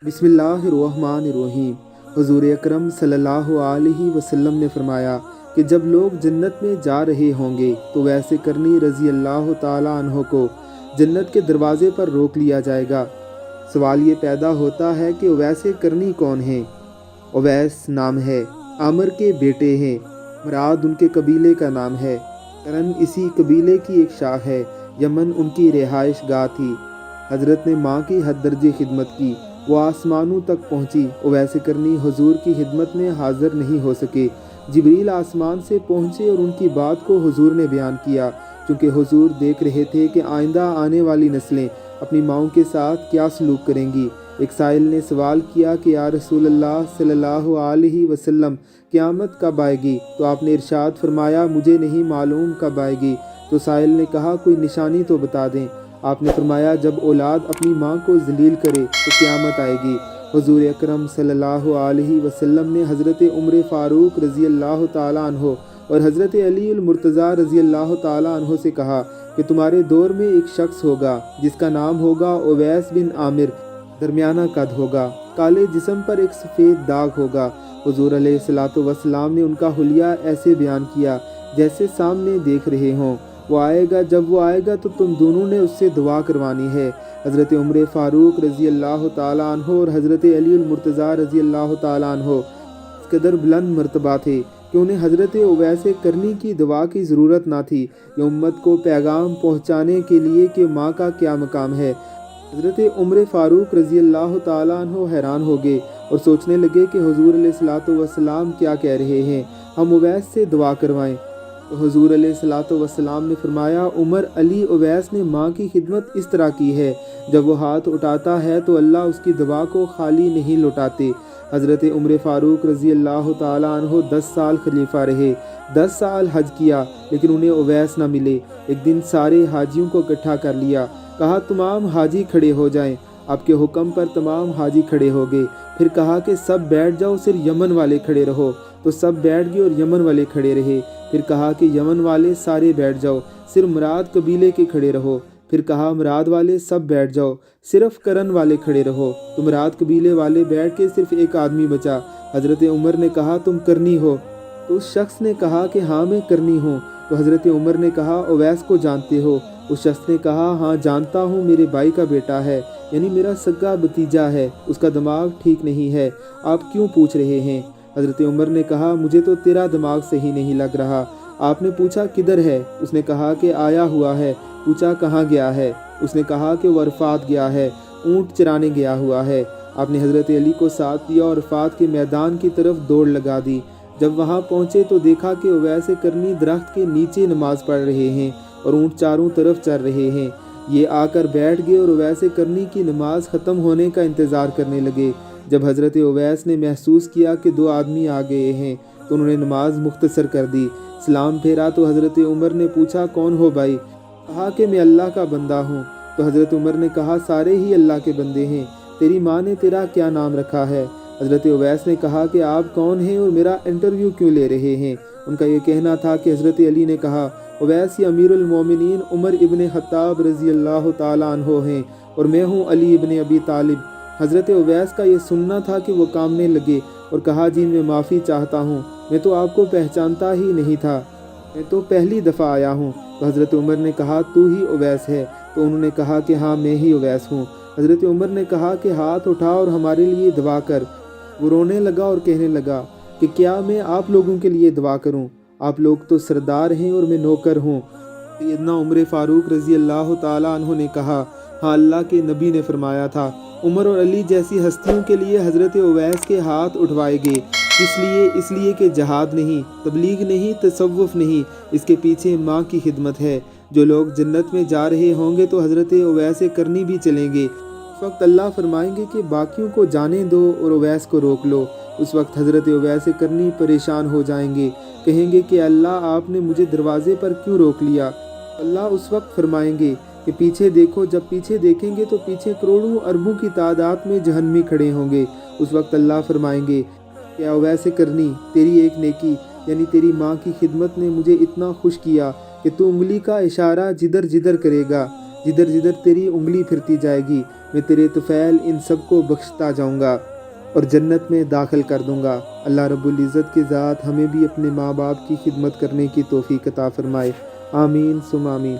बिस्मिल्लाहिर्रहमानिर्रहीम। हुजूर अकरम सल्लल्लाहु अलैहि वसल्लम ने फरमाया कि जब लोग जन्नत में जा रहे होंगे तो वैसे करनी रज़ी अल्लाह ताला अन्हो को जन्नत के दरवाज़े पर रोक लिया जाएगा। सवाल ये पैदा होता है कि वैसे करनी कौन है? उवैस नाम है, आमिर के बेटे हैं, मुराद उनके कबीले का नाम है। करन इसी कबीले की एक शाख है, यमन उनकी रिहाइश गाह थी। हज़रत ने माँ की हद दर्जे खिदमत की, वो आसमानों तक पहुँची। उवैस करनी हुजूर की खिदमत में हाज़िर नहीं हो सके। जिब्रील आसमान से पहुँचे और उनकी बात को हुजूर ने बयान किया, क्योंकि हुजूर देख रहे थे कि आइंदा आने वाली नस्लें अपनी माँओं के साथ क्या सलूक करेंगी। एक साइल ने सवाल किया कि या रसूल अल्लाह सल्लल्लाहु अलैहि वसल्लम, क़यामत कब आएगी? तो आपने इरशाद फरमाया, मुझे नहीं मालूम कब आएगी। तो साइल ने कहा, कोई निशानी तो बता दें। आपने फरमाया, जब औलाद अपनी माँ को जलील करे तो क़यामत आएगी। हुजूर अकरम सल्लल्लाहु अलैहि वसल्लम ने हज़रत उमर फ़ारूक रज़ी अल्लाह ताला अन्हो और हज़रत अली अल मुर्तज़ा रज़ी अल्लाह ताला अन्हो से कहा कि तुम्हारे दौर में एक शख्स होगा जिसका नाम होगा उवैस बिन आमिर। दरमियाना कद होगा, काले जिस्म पर एक सफ़ेद दाग होगा। हुजूर अलैहिस्सलातु वस्सलाम ने उनका हुलिया ऐसे बयान किया जैसे सामने देख रहे हों। वो आएगा, जब वो आएगा तो तुम दोनों ने उससे दुआ करवानी है। हज़रत उमर फ़ारूक रज़ी अल्लाह ताला अन्हो और हज़रत अली अल मुर्तज़ा रज़ी अल्लाह ताला अन्हो इस कदर बुलंद मर्तबा थे कि उन्हें हज़रत उवैस करनी की दुआ की ज़रूरत ना थी। ये उम्मत को पैगाम पहुँचाने के लिए कि माँ का क्या मकाम है। हज़रत उमर फ़ारूक रज़ी अल्लाह ताला अन्हो हैरान हो गए और सोचने लगे कि हुजूर अलैहिस्सलातु वस्सलाम क्या कह रहे हैं, हम उवैस से दुआ करवाएं। तो हुजूर अलैहिस्सलातु वस्सलाम ने फरमाया, उमर, अली उवैस ने माँ की खिदमत इस तरह की है, जब वो हाथ उठाता है तो अल्लाह उसकी दुआ को खाली नहीं लौटाते। हज़रत उमर फ़ारूक रज़ी अल्लाह ताला अन्हो 10 साल खलीफा रहे, 10 साल हज किया, लेकिन उन्हें उवैस न मिले। एक दिन सारे हाजियों को इकट्ठा कर लिया, कहा तमाम हाजी खड़े हो जाएं। आपके हुक्म पर तमाम हाजी खड़े हो गए। फिर कहा कि सब बैठ जाओ, सिर्फ यमन वाले खड़े रहो। तो सब बैठ गए और यमन वाले खड़े रहे। फिर कहा कि यमन वाले सारे बैठ जाओ, सिर्फ मुराद कबीले के खड़े रहो। फिर कहा मुराद वाले सब बैठ जाओ, सिर्फ करन वाले खड़े रहो। तो मुराद कबीले वाले बैठ के सिर्फ एक आदमी बचा। हज़रत उमर ने कहा, तुम करनी हो? तो उस शख्स ने कहा कि हाँ मैं करनी हूँ। तो हज़रत उमर ने कहा, उवैस को जानते हो? उस शख्स ने कहा, हाँ जानता हूँ, मेरे भाई का बेटा है, यानी मेरा सगा भतीजा है, उसका दिमाग ठीक नहीं है, आप क्यों पूछ रहे हैं? हज़रत उमर ने कहा, मुझे तो तेरा दिमाग सही नहीं लग रहा। आपने पूछा किधर है? उसने कहा कि आया हुआ है। पूछा कहाँ गया है? उसने कहा कि वो अरफात गया है, ऊँट चराने गया हुआ है। आपने हज़रत अली को साथ लिया और अरफात के मैदान की तरफ दौड़ लगा दी। जब वहाँ पहुँचे तो देखा कि उवैस करनी दरख्त के नीचे नमाज पढ़ रहे हैं और ऊँट चारों तरफ चर रहे हैं। ये आकर बैठ गए और उवैस करनी की नमाज ख़त्म होने का इंतज़ार करने लगे। जब हज़रत उवैस ने महसूस किया कि 2 आदमी आ गए हैं तो उन्होंने नमाज मुख्तसर कर दी। सलाम फेरा तो हज़रत उमर ने पूछा, कौन हो भाई? कहा कि मैं अल्लाह का बंदा हूँ। तो हज़रत उमर ने कहा, सारे ही अल्लाह के बंदे हैं, तेरी माँ ने तेरा क्या नाम रखा है? हज़रत उवैस ने कहा कि आप कौन हैं और मेरा इंटरव्यू क्यों ले रहे हैं? उनका ये कहना था कि हज़रत अली ने कहा, उवैस ये अमीरुल मोमिनीन उमर इब्न खत्ताब रज़ी अल्लाह ताला अन्हो हैं और मैं हूँ अली इब्न अबी तालिब। हज़रत उवैस का ये सुनना था कि वो कामने लगे और कहा, जी मैं माफ़ी चाहता हूँ, मैं तो आपको पहचानता ही नहीं था, मैं तो पहली दफ़ा आया हूँ। तो हज़रत उमर ने कहा, तू ही उवैस है? तो उन्होंने कहा कि हाँ मैं ही उवैस हूँ। हज़रत उमर ने कहा कि हाथ उठा और हमारे लिए दुआ कर। वो रोने लगा और कहने लगा कि क्या मैं आप लोगों के लिए दुआ करूं? आप लोग तो सरदार हैं और मैं नौकर हूं। सैयदना उमर फ़ारूक रज़ी अल्लाह ताला अन्हो ने कहा, हाँ अल्लाह के नबी ने फरमाया था, उमर और अली जैसी हस्तियों के लिए हज़रत उवैस के हाथ उठवाए गए। इसलिए कि जहाद नहीं, तबलीग नहीं, तसव्वुफ़ नहीं, इसके पीछे माँ की खिदमत है। जो लोग जन्नत में जा रहे होंगे तो हज़रत उवैस करनी भी चलेंगे। उस वक्त अल्लाह फरमाएंगे कि बाकियों को जाने दो और उवैस को रोक लो। उस वक्त हज़रत उवैस करनी परेशान हो जाएंगे, कहेंगे कि अल्लाह आपने मुझे दरवाज़े पर क्यों रोक लिया? अल्लाह उस वक्त फरमाएंगे कि पीछे देखो। जब पीछे देखेंगे तो पीछे करोड़ों अरबों की तादाद में जहन्नमी खड़े होंगे। उस वक्त अल्लाह फरमाएंगे, क्या उवैस करनी, तेरी एक नेकी यानी तेरी माँ की खिदमत ने मुझे इतना खुश किया कि तू उंगली का इशारा जिधर जिधर करेगा جدھر جدھر تیری انگلی پھرتی جائے گی میں تیرے طفیل ان سب کو بخشتا جاؤں گا اور جنت میں داخل کر دوں گا۔ اللہ رب العزت کی ذات ہمیں بھی اپنے ماں باپ کی خدمت کرنے کی توفیق عطا فرمائے۔ آمین ثم آمین۔